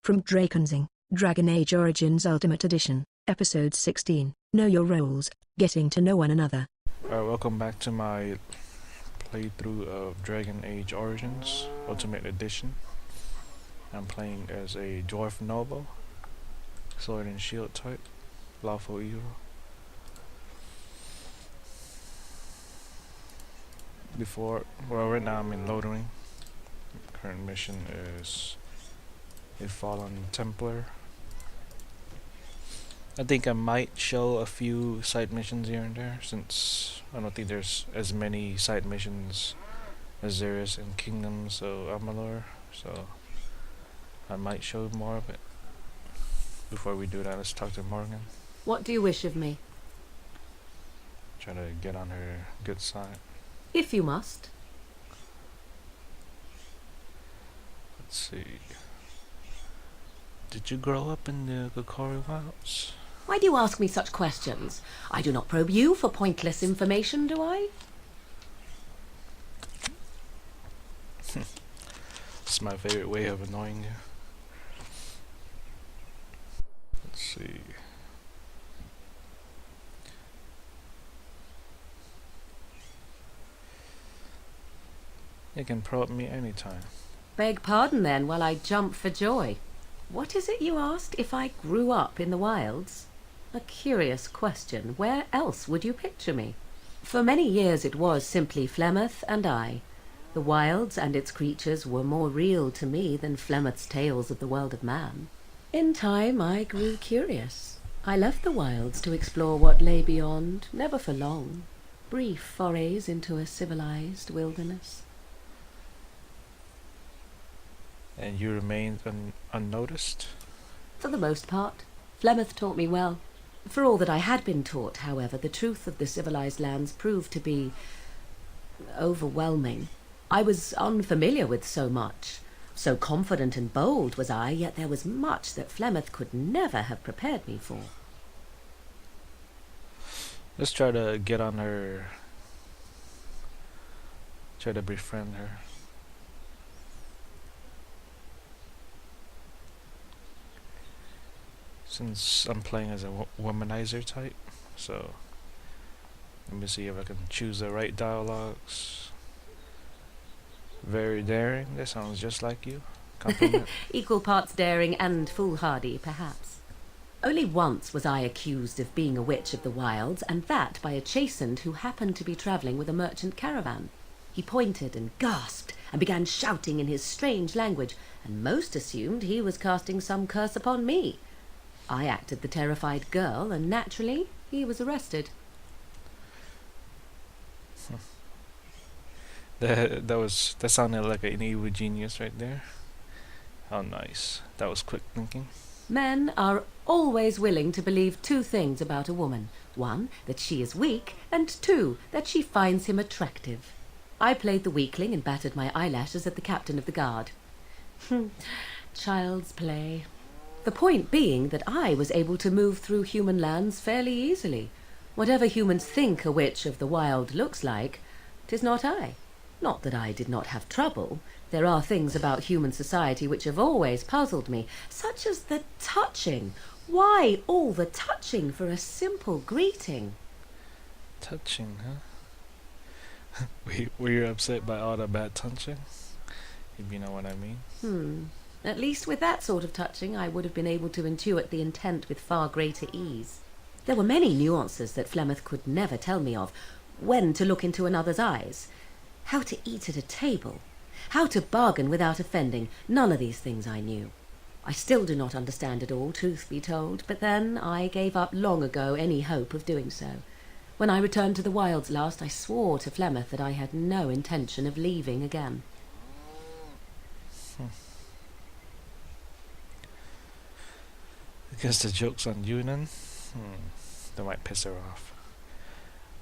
From Drakenseng, Dragon Age Origins Ultimate Edition, Episode 16, Know Your Roles, Getting to Know One Another. Welcome back to my playthrough of Dragon Age Origins Ultimate Edition. I'm playing as a Dwarf Noble, Sword and Shield type, Lawful Evil. Right now I'm in Loitering. Current mission is a Fallen Templar. I think I might show a few side missions here and there, since I don't think there's as many side missions as there is in Kingdoms of Amalur, so I might show more of it. Before we do that, let's talk to Morrigan. What do you wish of me? Try to get on her good side. If you must. Let's see. Did you grow up in the Gokori Wilds? Why do you ask me such questions? I do not probe you for pointless information, do I? It's my favorite way of annoying you. Let's see. You can probe me anytime. Beg pardon then while I jump for joy. What is it you asked if I grew up in the wilds? A curious question. Where else would you picture me? For many years it was simply Flemeth and I. The wilds and its creatures were more real to me than Flemeth's tales of the world of man. In time I grew curious. I left the wilds to explore what lay beyond, never for long. Brief forays into a civilized wilderness. And you remained unnoticed? For the most part. Flemeth taught me well. For all that I had been taught, however, the truth of the civilized lands proved to be overwhelming. I was unfamiliar with so much. So confident and bold was I, yet there was much that Flemeth could never have prepared me for. Let's try to get on her. Try to befriend her. Since I'm playing as a womanizer type, so let me see if I can choose the right dialogues. Very daring, that sounds just like you. Compliment. Equal parts daring and foolhardy, perhaps. Only once was I accused of being a witch of the wilds, and that by a chastened who happened to be travelling with a merchant caravan. He pointed and gasped and began shouting in his strange language, and most assumed he was casting some curse upon me. I acted the terrified girl, and naturally, he was arrested. That sounded like an evil genius right there. How nice. That was quick thinking. Men are always willing to believe two things about a woman. One, that she is weak, and two, that she finds him attractive. I played the weakling and battered my eyelashes at the captain of the guard. Child's play. The point being that I was able to move through human lands fairly easily. Whatever humans think a witch of the wild looks like, 'tis not I. Not that I did not have trouble. There are things about human society which have always puzzled me, such as the touching. Why all the touching for a simple greeting? Touching, huh? Were you upset by all the bad touching? If you know what I mean. At least with that sort of touching, I would have been able to intuit the intent with far greater ease. There were many nuances that Flemeth could never tell me of. When to look into another's eyes, how to eat at a table, how to bargain without offending. None of these things I knew. I still do not understand it all, truth be told, but then I gave up long ago any hope of doing so. When I returned to the wilds last, I swore to Flemeth that I had no intention of leaving again. I guess the joke's on you then. That might piss her off.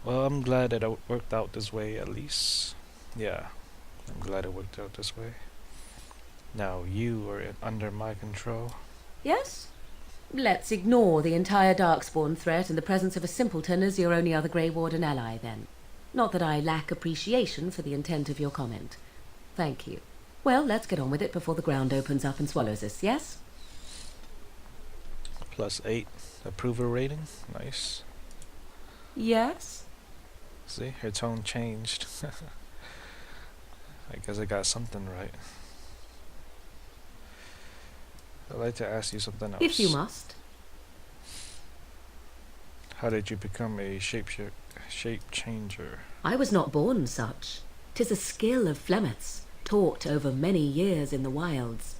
Well, I'm glad that it worked out this way at least. Yeah, I'm glad it worked out this way. Now you are under my control. Yes? Let's ignore the entire Darkspawn threat and the presence of a simpleton as your only other Grey Warden ally then. Not that I lack appreciation for the intent of your comment. Thank you. Well, let's get on with it before the ground opens up and swallows us, yes? +8 approval rating. Nice. Yes? See, her tone changed. I guess I got something right. I'd like to ask you something else. If you must. How did you become a shape changer? I was not born such. 'Tis a skill of Flemeth's, taught over many years in the wilds.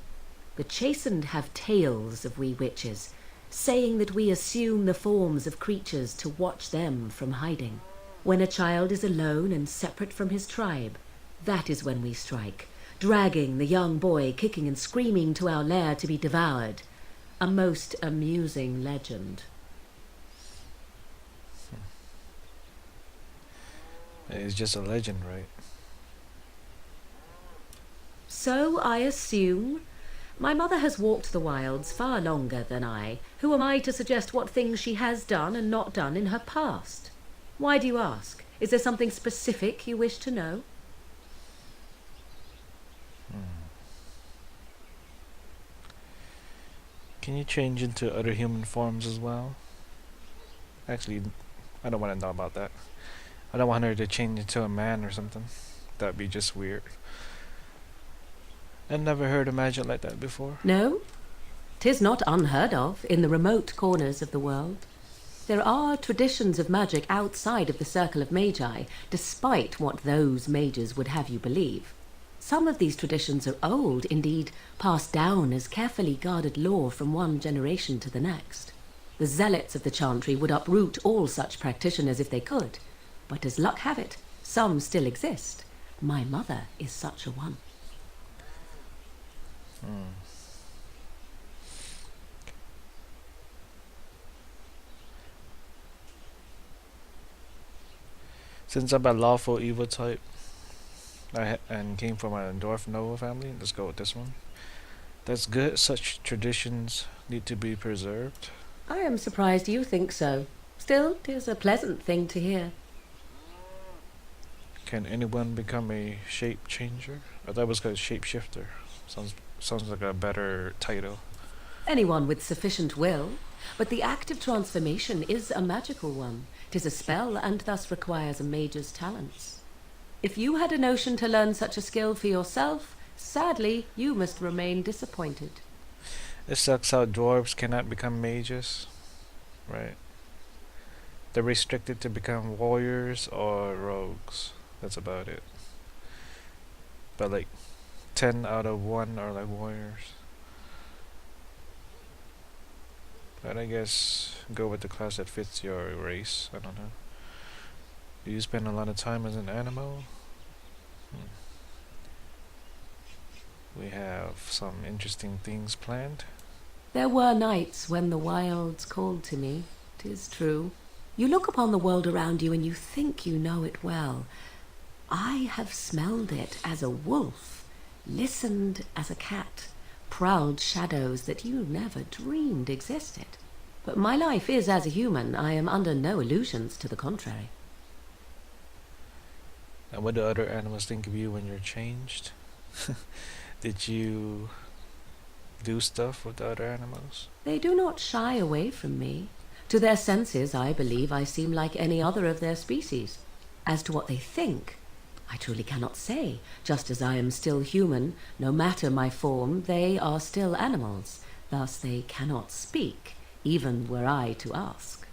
The chastened have tales of we witches, saying that we assume the forms of creatures to watch them from hiding. When a child is alone and separate from his tribe, that is when we strike, dragging the young boy kicking and screaming to our lair to be devoured. A most amusing legend. It's just a legend, right? So I assume. My mother has walked the wilds far longer than I. Who am I to suggest what things she has done and not done in her past? Why do you ask? Is there something specific you wish to know? Can you change into other human forms as well? Actually, I don't want to know about that. I don't want her to change into a man or something. That'd be just weird. I've never heard of magic like that before. No, 'tis not unheard of in the remote corners of the world. There are traditions of magic outside of the circle of magi, despite what those mages would have you believe. Some of these traditions are old, indeed passed down as carefully guarded lore from one generation to the next. The zealots of the chantry would uproot all such practitioners if they could, but as luck have it, some still exist. My mother is such a one. Since I'm a lawful evil type, and came from a dwarf Noah family, let's go with this one. That's good. Such traditions need to be preserved. I am surprised you think so. Still, 'tis a pleasant thing to hear. Can anyone become a shape changer? I thought it was called shapeshifter. Sounds like a better title. Anyone with sufficient will, but the act of transformation is a magical one. 'Tis a spell and thus requires a mage's talents. If you had a notion to learn such a skill for yourself, sadly, you must remain disappointed. It sucks how dwarves cannot become mages, right? They're restricted to become warriors or rogues. That's about it. But like 10 out of 1 are like warriors. But I guess go with the class that fits your race. I don't know. Do you spend a lot of time as an animal? We have some interesting things planned. There were nights when the wilds called to me, 'tis true. You look upon the world around you and you think you know it well. I have smelled it as a wolf, listened as a cat, prowled shadows that you never dreamed existed. But my life is as a human. I am under no illusions to the contrary. And what do other animals think of you when you're changed? Did you do stuff with the other animals? They do not shy away from me. To their senses, I believe I seem like any other of their species. As to what they think, I truly cannot say. Just as I am still human, no matter my form, they are still animals. Thus they cannot speak, even were I to ask.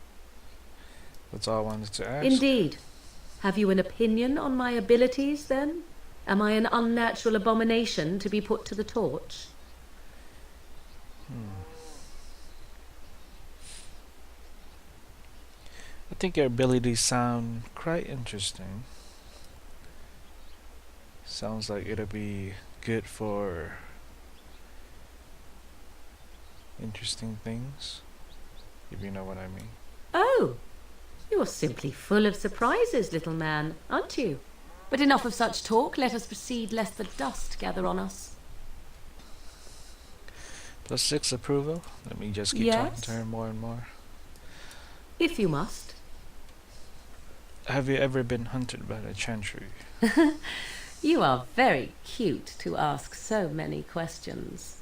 That's all I wanted to ask. Indeed. Have you an opinion on my abilities, then? Am I an unnatural abomination to be put to the torch? I think your abilities sound quite interesting. Sounds like it'll be good for interesting things, if you know what I mean. Oh, you're simply full of surprises, little man, aren't you? But enough of such talk. Let us proceed, lest the dust gather on us. +6 approval. Let me just keep Yes? talking to her more and more. If you must. Have you ever been hunted by the chantry? You are very cute to ask so many questions.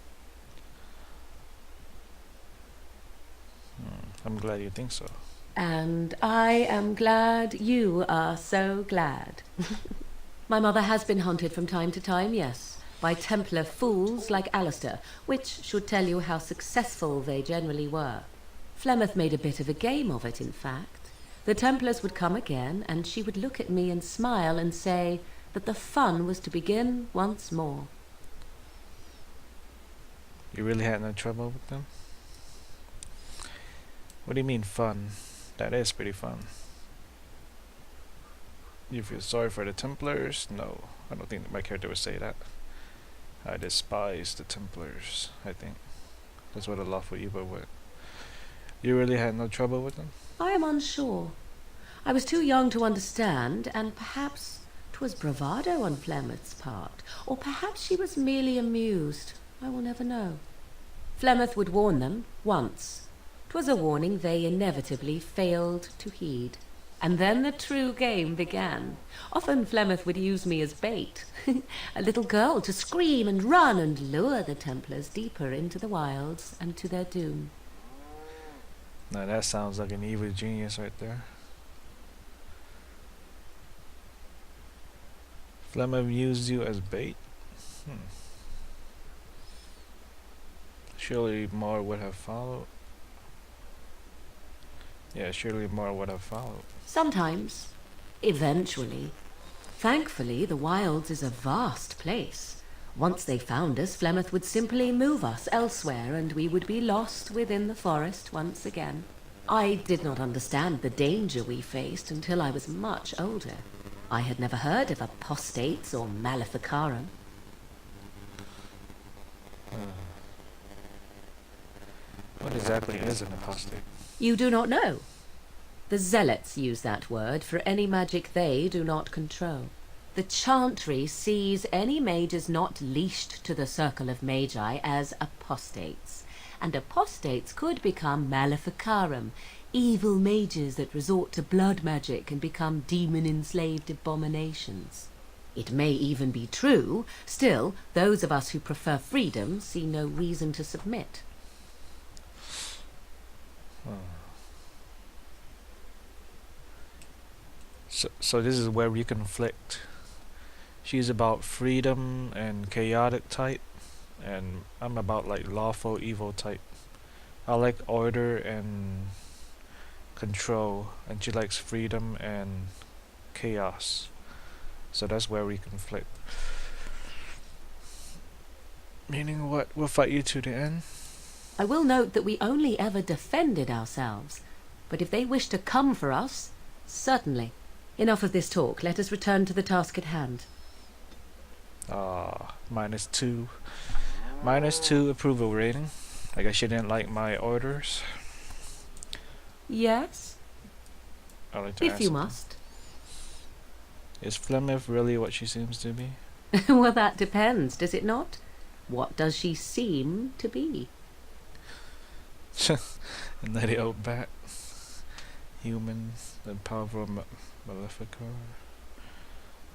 I'm glad you think so. And I am glad you are so glad. My mother has been hunted from time to time, yes, by Templar fools like Alistair, which should tell you how successful they generally were. Flemeth made a bit of a game of it, in fact. The Templars would come again, and she would look at me and smile and say that the fun was to begin once more. You really had no trouble with them? What do you mean fun? That is pretty fun. You feel sorry for the Templars? No, I don't think my character would say that. I despise the Templars, I think. That's what a lawful evil would. You really had no trouble with them? I am unsure. I was too young to understand, and perhaps 'twas bravado on Flemeth's part, or perhaps she was merely amused. I will never know. Flemeth would warn them, once. 'Twas a warning they inevitably failed to heed. And then the true game began. Often Flemeth would use me as bait, a little girl to scream and run and lure the Templars deeper into the wilds and to their doom. Now that sounds like an evil genius right there. Flemeth used you as bait? Surely more would have followed. Yeah, surely more would have followed. Sometimes. Eventually. Thankfully, the wilds is a vast place. Once they found us, Flemeth would simply move us elsewhere, and we would be lost within the forest once again. I did not understand the danger we faced until I was much older. I had never heard of apostates or maleficarum. What exactly is an apostate? You do not know? The zealots use that word for any magic they do not control. The chantry sees any mages not leashed to the circle of magi as apostates, and apostates could become maleficarum, evil mages that resort to blood magic and become demon-enslaved abominations. It may even be true, still, those of us who prefer freedom see no reason to submit. So this is where we conflict. She's about freedom and chaotic type, and I'm about like lawful evil type. I like order and control, and she likes freedom and chaos. So that's where we conflict. Meaning what? We'll fight you to the end? I will note that we only ever defended ourselves, but if they wish to come for us, certainly. Enough of this talk. Let us return to the task at hand. -2. -2 approval rating. I guess she didn't like my orders. Yes, I like to if ask you something. must. Is Flemeth really what she seems to be? Well, that depends, does it not? What does she seem to be? And let it out back. Human and powerful maleficar.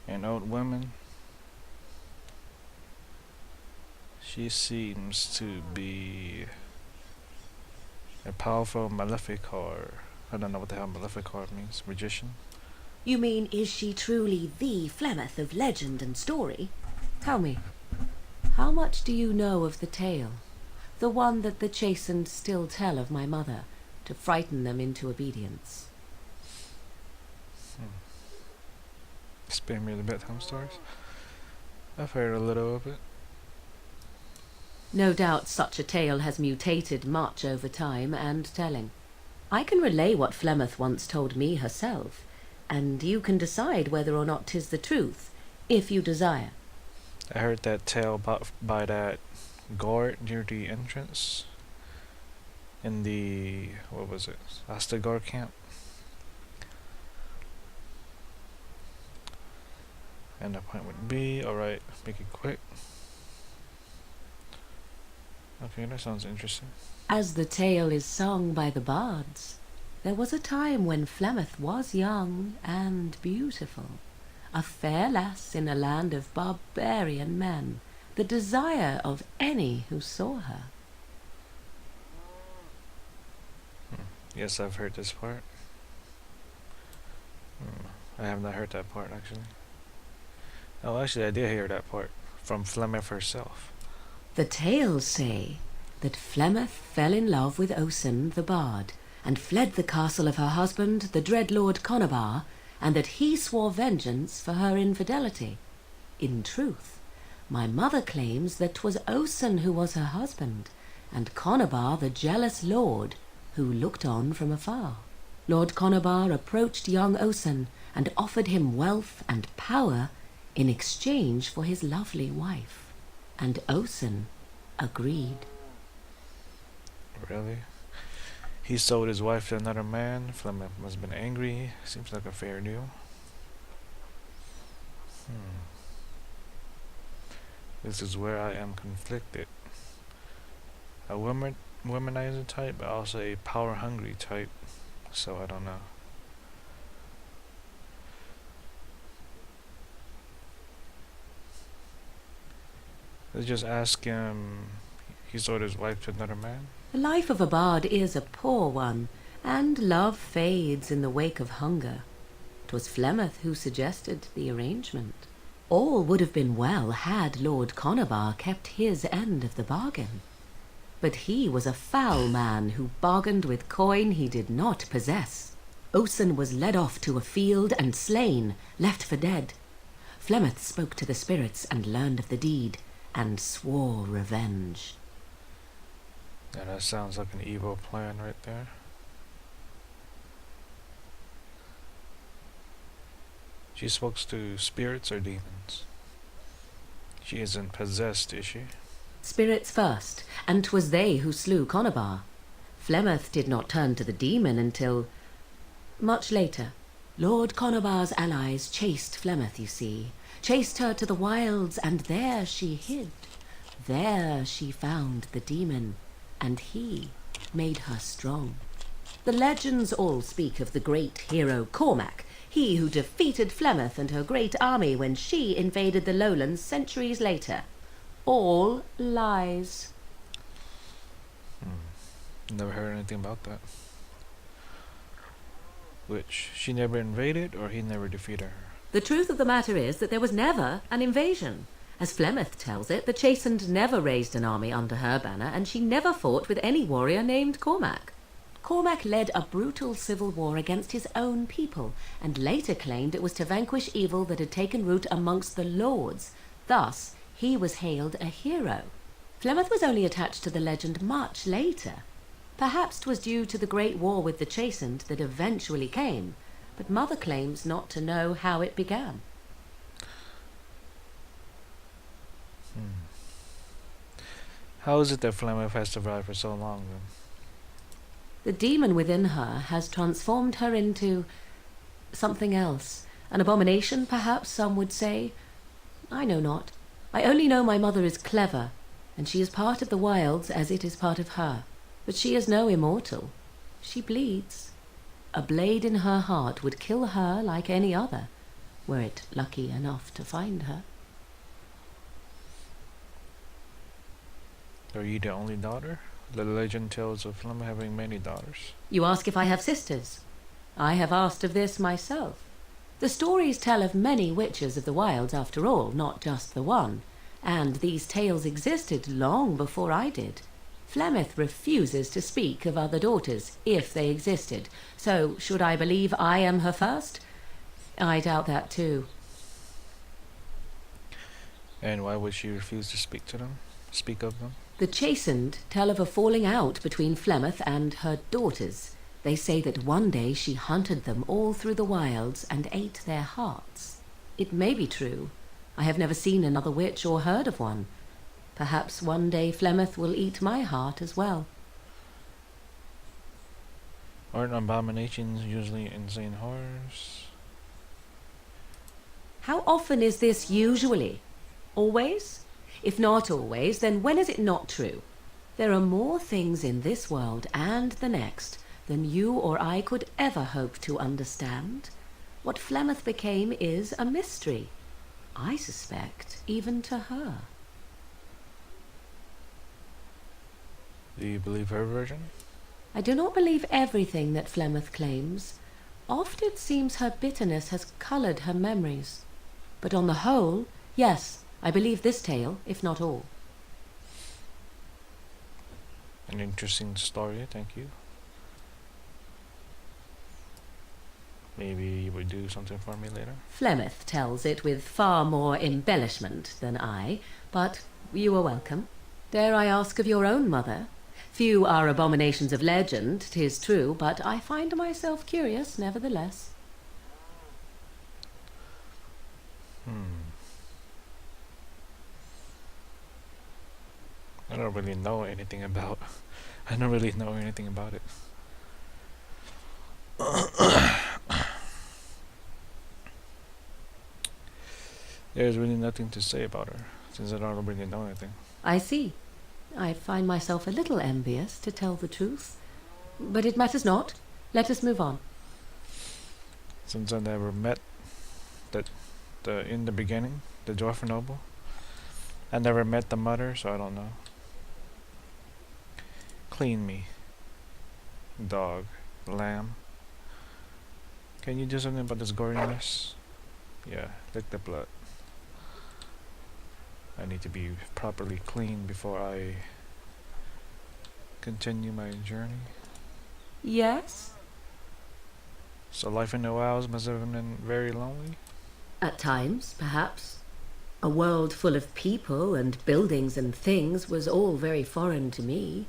An old woman. She seems to be a powerful maleficar. I don't know what the hell maleficar means. Magician? You mean, is she truly the Flemeth of legend and story? Tell me, how much do you know of the tale? The one that the chastened still tell of my mother, to frighten them into obedience. Spare me the bedtime stories. I've heard a little of it. No doubt such a tale has mutated much over time and telling. I can relay what Flemeth once told me herself, and you can decide whether or not 'tis the truth, if you desire. I heard that tale by that guard near the entrance in the, what was it, Astagar camp. And the point would be, alright, make it quick. Okay, that sounds interesting. As the tale is sung by the bards, there was a time when Flemeth was young and beautiful, a fair lass in a land of barbarian men, the desire of any who saw her. Yes, I've heard this part. I have not heard that part, actually. Oh, actually, I did hear that part. From Flemeth herself. The tales say that Flemeth fell in love with Osen the bard, and fled the castle of her husband, the dread Lord Conabar, and that he swore vengeance for her infidelity. In truth, my mother claims that 'twas Osen who was her husband, and Conabar the jealous lord, who looked on from afar. Lord Conabar approached young Osen and offered him wealth and power in exchange for his lovely wife, and Osen agreed. Really? He sold his wife to another man. Flemeth must have been angry. Seems like a fair deal. This is where I am conflicted. A womanizer type, but also a power-hungry type. So I don't know. Let's just ask him. He sold his wife to another man. The life of a bard is a poor one, and love fades in the wake of hunger. 'Twas Flemeth who suggested the arrangement. All would have been well had Lord Conabar kept his end of the bargain. But he was a foul man who bargained with coin he did not possess. Osen was led off to a field and slain, left for dead. Flemeth spoke to the spirits and learned of the deed, and swore revenge. Yeah, that sounds like an evil plan right there. She spoke to spirits or demons? She isn't possessed, is she? Spirits first, and 'twas they who slew Conabar. Flemeth did not turn to the demon until much later. Lord Conabar's allies chased Flemeth, you see, chased her to the wilds, and there she hid. There she found the demon, and he made her strong. The legends all speak of the great hero Cormac, he who defeated Flemeth and her great army when she invaded the lowlands centuries later. All lies. Never heard anything about that. Which, she never invaded or he never defeated her? The truth of the matter is that there was never an invasion. As Flemeth tells it, the Chastened never raised an army under her banner, and she never fought with any warrior named Cormac. Cormac led a brutal civil war against his own people, and later claimed it was to vanquish evil that had taken root amongst the lords. Thus, he was hailed a hero. Flemeth was only attached to the legend much later. Perhaps 'twas due to the great war with the Chastened that eventually came, but Mother claims not to know how it began. How is it that Flemeth has survived for so long, then? The demon within her has transformed her into something else. An abomination, perhaps some would say. I know not. I only know my mother is clever, and she is part of the wilds as it is part of her. But she is no immortal. She bleeds. A blade in her heart would kill her like any other, were it lucky enough to find her. Are you the only daughter? The legend tells of Flemeth having many daughters. You ask if I have sisters. I have asked of this myself. The stories tell of many witches of the wilds after all, not just the one, and these tales existed long before I did. Flemeth refuses to speak of other daughters, if they existed, so should I believe I am her first? I doubt that too. And why would she refuse to speak of them? The Chastened tell of a falling out between Flemeth and her daughters. They say that one day she hunted them all through the wilds and ate their hearts. It may be true. I have never seen another witch or heard of one. Perhaps one day Flemeth will eat my heart as well. Aren't abominations usually insane horrors? How often is this usually? Always? If not always, then when is it not true? There are more things in this world and the next than you or I could ever hope to understand. What Flemeth became is a mystery. I suspect even to her. Do you believe her version? I do not believe everything that Flemeth claims. Oft it seems her bitterness has coloured her memories. But on the whole, yes, I believe this tale, if not all. An interesting story, thank you. Maybe you would do something for me later? Flemeth tells it with far more embellishment than I, but you are welcome. Dare I ask of your own mother? Few are abominations of legend, 'tis true, but I find myself curious nevertheless. I don't really know anything about it. There's really nothing to say about her, since I don't really know anything. I see. I find myself a little envious, to tell the truth. But it matters not. Let us move on. Since I never met in the beginning, the dwarf noble, I never met the mother, so I don't know. Clean me, dog, lamb. Can you do something about this goriness? Yeah, lick the blood. I need to be properly clean before I continue my journey. Yes? So life in the wilds must have been very lonely? At times, perhaps. A world full of people and buildings and things was all very foreign to me.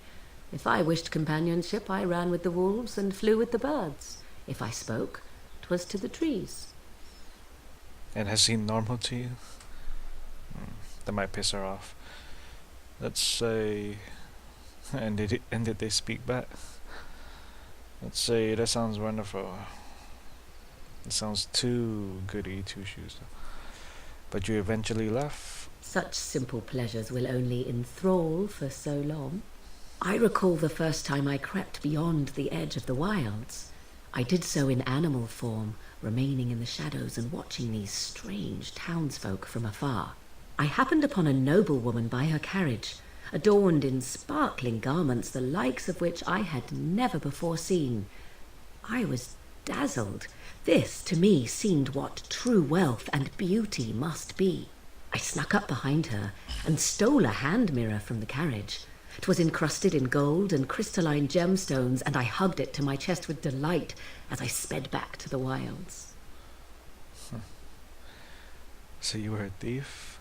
If I wished companionship, I ran with the wolves and flew with the birds. If I spoke, 'twas to the trees. And has seemed normal to you? That might piss her off. Let's say... and did they speak back? Let's say, that sounds wonderful. It sounds too goody two-shoes. But you eventually left? Such simple pleasures will only enthrall for so long. I recall the first time I crept beyond the edge of the wilds. I did so in animal form, remaining in the shadows and watching these strange townsfolk from afar. I happened upon a noblewoman by her carriage, adorned in sparkling garments the likes of which I had never before seen. I was dazzled. This, to me, seemed what true wealth and beauty must be. I snuck up behind her and stole a hand mirror from the carriage. 'Twas encrusted in gold and crystalline gemstones, and I hugged it to my chest with delight as I sped back to the wilds. So you were a thief?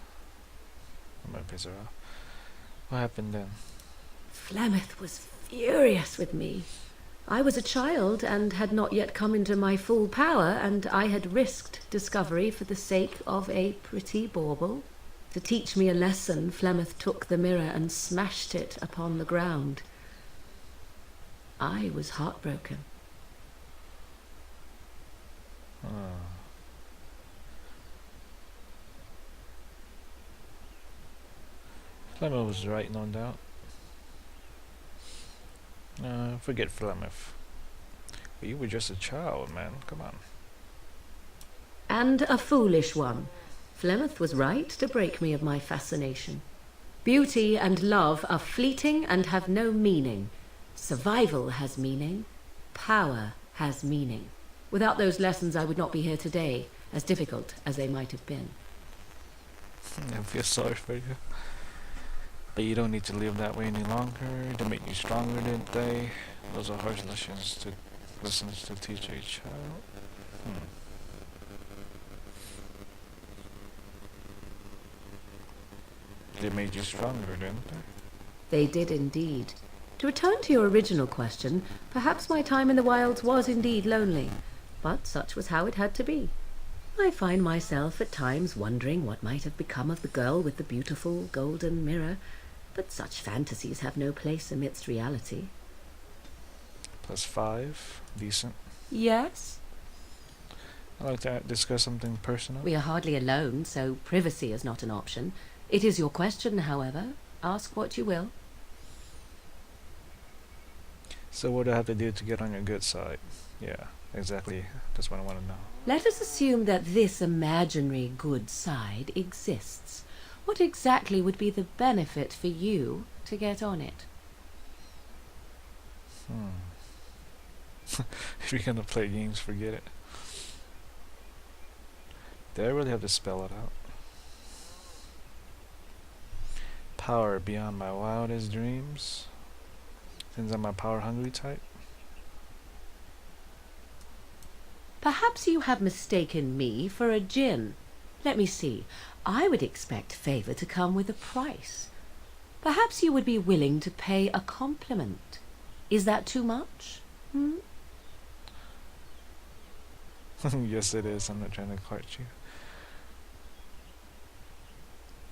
I might piss her off. What happened then? Flemeth was furious with me. I was a child and had not yet come into my full power, and I had risked discovery for the sake of a pretty bauble. To teach me a lesson, Flemeth took the mirror and smashed it upon the ground. I was heartbroken. Flemeth was right, no doubt. Forget Flemeth. But you were just a child, man. Come on. And a foolish one. Flemeth was right to break me of my fascination. Beauty and love are fleeting and have no meaning. Survival has meaning. Power has meaning. Without those lessons, I would not be here today, as difficult as they might have been. I feel sorry for you. But you don't need to live that way any longer. They make you stronger, didn't they? Those are harsh lessons to teach a child. They made you stronger, didn't they? They did indeed. To return to your original question, perhaps my time in the wilds was indeed lonely, but such was how it had to be. I find myself at times wondering what might have become of the girl with the beautiful golden mirror, but such fantasies have no place amidst reality. +5, decent. Yes? I'd like to discuss something personal. We are hardly alone, so privacy is not an option. It is your question, however. Ask what you will. So what do I have to do to get on your good side? Yeah, exactly. That's what I want to know. Let us assume that this imaginary good side exists. What exactly would be the benefit for you to get on it? If you're gonna play games, forget it. Do I really have to spell it out? Power beyond my wildest dreams. Since I'm a power-hungry type. Perhaps you have mistaken me for a djinn. Let me see. I would expect favour to come with a price. Perhaps you would be willing to pay a compliment. Is that too much? Yes, it is. I'm not trying to cart you.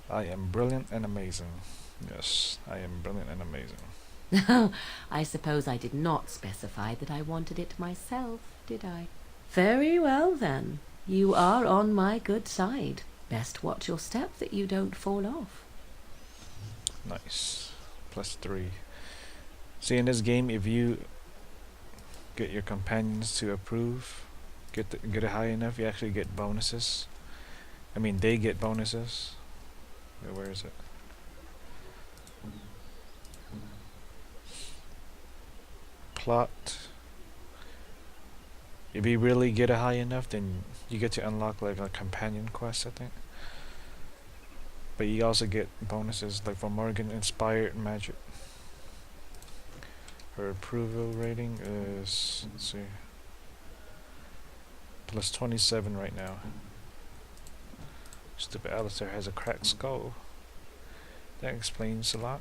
I am brilliant and amazing. Yes, I am brilliant and amazing. I suppose I did not specify that I wanted it myself, did I? Very well, then. You are on my good side. Best watch your step that you don't fall off. Nice. +3. See, in this game, if you get your companions to approve, get it high enough, you actually get bonuses. I mean, they get bonuses. Wait, where is it? Plot. If you really get it high enough, then you get to unlock like a companion quest, I think. But you also get bonuses like for Morrigan inspired magic. Her approval rating is, let's see, +27 right now. Stupid Alistair has a cracked skull. That explains a lot.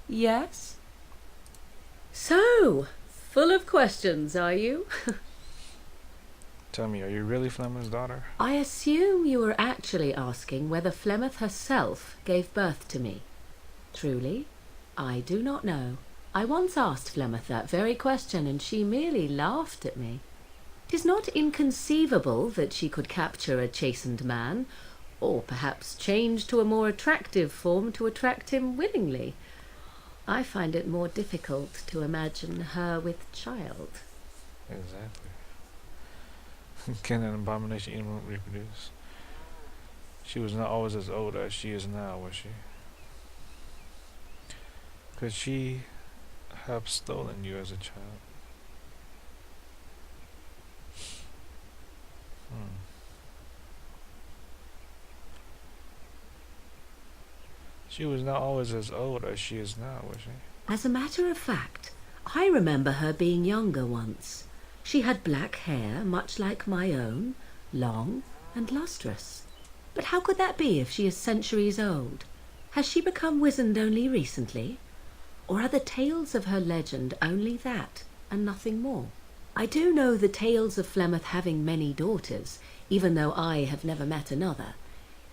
Yes? So, full of questions, are you? Tell me, are you really Flemeth's daughter? I assume you were actually asking whether Flemeth herself gave birth to me. Truly, I do not know. I once asked Flemeth that very question, and she merely laughed at me. 'Tis not inconceivable that she could capture a chastened man, or perhaps change to a more attractive form to attract him willingly. I find it more difficult to imagine her with child. Exactly. Can an abomination even reproduce? She was not always as old as she is now, was she? Could she have stolen you as a child? She was not always as old as she is now, was she? As a matter of fact, I remember her being younger once. She had black hair, much like my own, long and lustrous. But how could that be if she is centuries old? Has she become wizened only recently? Or are the tales of her legend only that, and nothing more? I do know the tales of Flemeth having many daughters, even though I have never met another,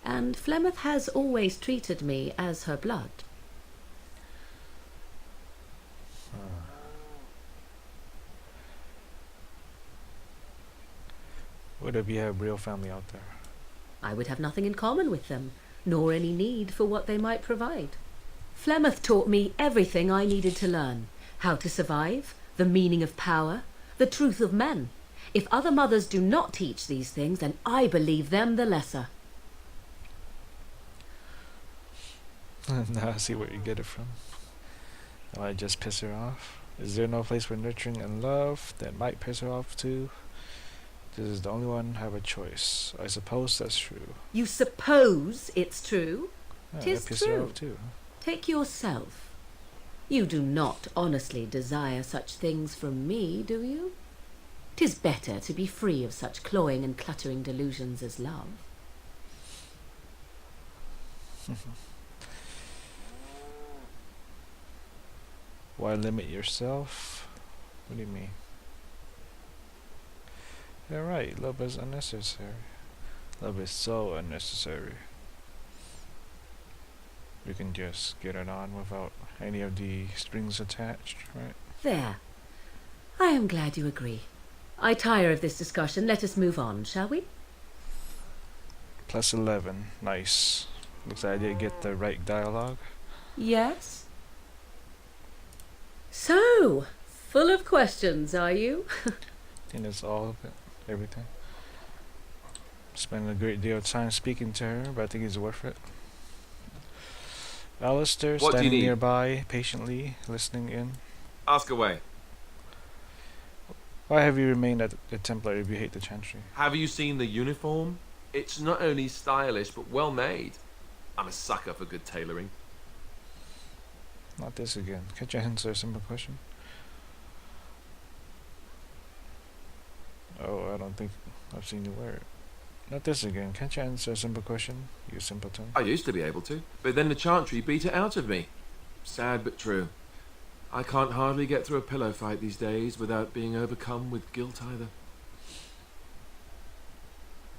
and Flemeth has always treated me as her blood. What if you have real family out there? I would have nothing in common with them, nor any need for what they might provide. Flemeth taught me everything I needed to learn: how to survive, the meaning of power, the truth of men. If other mothers do not teach these things, then I believe them the lesser. Now I see where you get it from. Oh, I just piss her off. Is there no place for nurturing and love that might piss her off too? This is the only one have a choice. I suppose that's true. You suppose it's true? Yeah, 'Tis that piss her true. off too. Take yourself. You do not honestly desire such things from me, do you? 'Tis better to be free of such cloying and cluttering delusions as love. Why limit yourself? What do you mean? You're right, love is unnecessary. Love is so unnecessary. We can just get it on without any of the strings attached, right? There. I am glad you agree. I tire of this discussion. Let us move on, shall we? +11. Nice. Looks like I did get the right dialogue. Yes? So, full of questions, are you? I think that's all of it. Everything. Spent a great deal of time speaking to her, but I think it's worth it. Alistair, What do you standing need? nearby, patiently listening in. Ask away. Why have you remained at the Templar if you hate the Chantry? Have you seen the uniform? It's not only stylish, but well made. I'm a sucker for good tailoring. Not this again. Can't you answer a simple question? Oh, I don't think I've seen you wear it. Not this again. Can't you answer a simple question, you simpleton? I used to be able to, but then the Chantry beat it out of me. Sad but true. I can't hardly get through a pillow fight these days without being overcome with guilt either.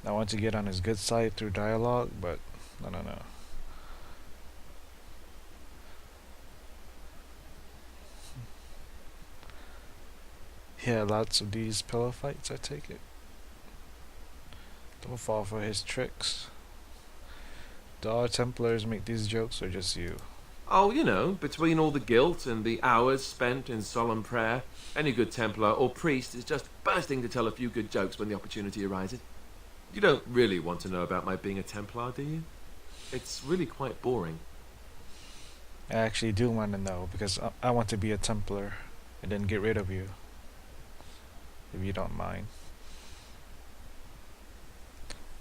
I want to get on his good side through dialogue, but no. Yeah, lots of these pillow fights, I take it. Don't fall for his tricks. Do all Templars make these jokes, or just you? Oh, you know, between all the guilt and the hours spent in solemn prayer, any good Templar or priest is just bursting to tell a few good jokes when the opportunity arises. You don't really want to know about my being a Templar, do you? It's really quite boring. I actually do want to know, because I want to be a Templar and then get rid of you. If you don't mind.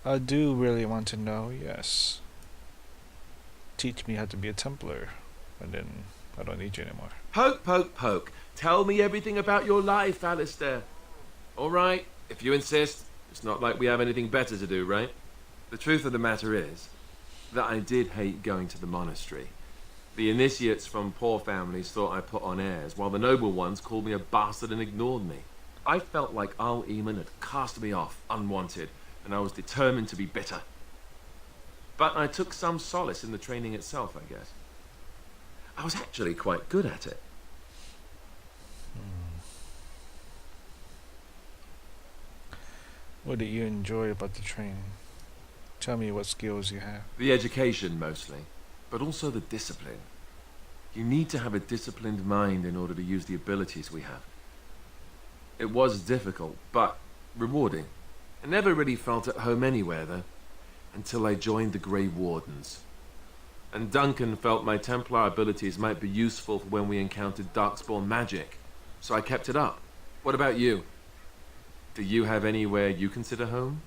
I do really want to know, yes. Teach me how to be a Templar, and then I don't need you anymore. Poke, poke, poke. Tell me everything about your life, Alistair. All right, if you insist. It's not like we have anything better to do, right? The truth of the matter is that I did hate going to the monastery. The initiates from poor families thought I put on airs, while the noble ones called me a bastard and ignored me. I felt like Al Eamon had cast me off, unwanted, and I was determined to be bitter. But I took some solace in the training itself, I guess. I was actually quite good at it. What do you enjoy about the training? Tell me what skills you have. The education, mostly, but also the discipline. You need to have a disciplined mind in order to use the abilities we have. It was difficult, but rewarding. I never really felt at home anywhere, though, until I joined the Grey Wardens. And Duncan felt my Templar abilities might be useful for when we encountered Darkspawn magic, so I kept it up. What about you? Do you have anywhere you consider home?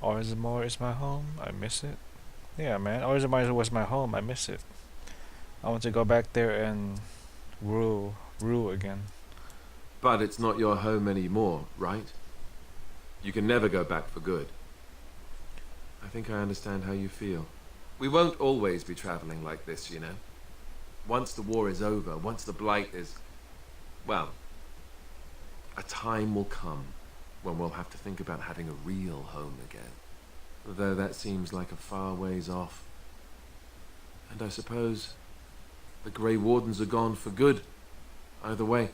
Orzammar is my home. I miss it. Yeah, man. Orzammar was my home. I miss it. I want to go back there and rule again. But it's not your home anymore, right? You can never go back for good. I think I understand how you feel. We won't always be traveling like this, you know. Once the war is over, once the blight is... well, a time will come when we'll have to think about having a real home again. Though that seems like a far ways off. And I suppose the Grey Wardens are gone for good, either way.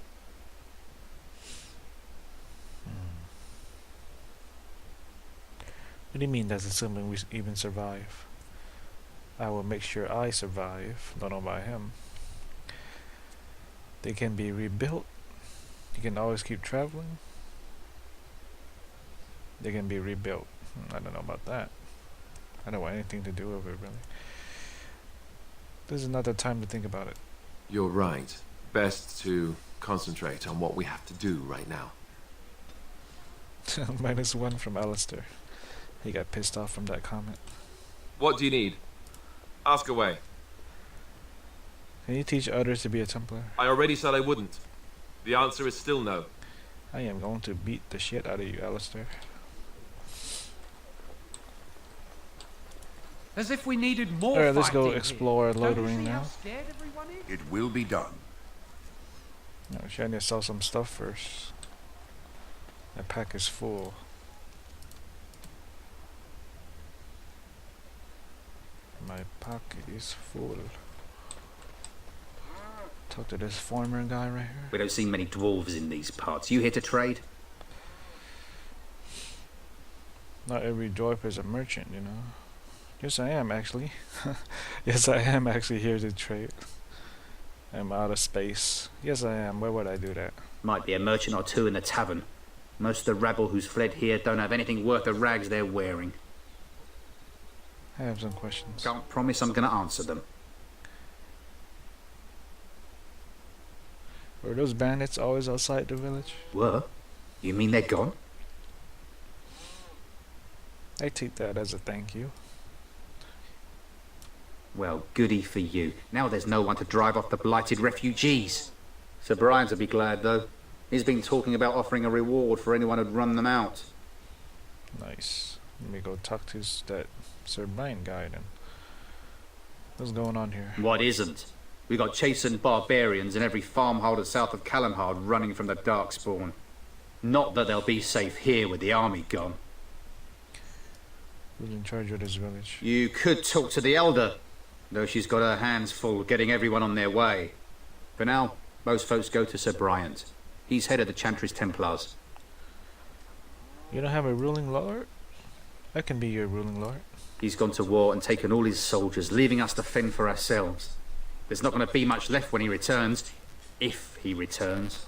What do you mean that's assuming we even survive? I will make sure I survive, don't know about him. They can be rebuilt. You can always keep traveling. They can be rebuilt. I don't know about that. I don't want anything to do with it, really. This is not the time to think about it. You're right. Best to concentrate on what we have to do right now. -1 from Alistair. He got pissed off from that comment. What do you need? Ask away. Can you teach others to be a Templar? I already said I wouldn't. The answer is still no. I am going to beat the shit out of you, Alistair. As if we needed more Alright, let's go fighting explore here. Don't you Lothering see how now. scared everyone is? It will be done. No, I need to sell some stuff first. My pack is full. My pocket is full. Talk to this farmer guy right here. We don't see many dwarves in these parts. You here to trade? Not every dwarf is a merchant, you know. Yes, I am actually. Yes, I am actually here to trade. I'm out of space. Yes, I am. Where would I do that? Might be a merchant or two in the tavern. Most of the rabble who's fled here don't have anything worth the rags they're wearing. I have some questions. Can't promise I'm going to answer them. Were those bandits always outside the village? Were? You mean they're gone? I take that as a thank you. Well, goody for you. Now there's no one to drive off the blighted refugees. Sir Brian'll be glad, though. He's been talking about offering a reward for anyone who'd run them out. Nice. Let me go talk to that Sir Brian guy then. What's going on here? What isn't? We got chastened barbarians in every farmholder south of Callanhard running from the Darkspawn. Not that they'll be safe here with the army gone. Who's in charge of this village? You could talk to the Elder, though she's got her hands full getting everyone on their way. For now, most folks go to Sir Bryant. He's head of the Chantry's Templars. You don't have a ruling lord? I can be your ruling lord. He's gone to war and taken all his soldiers, leaving us to fend for ourselves. There's not going to be much left when he returns. If he returns.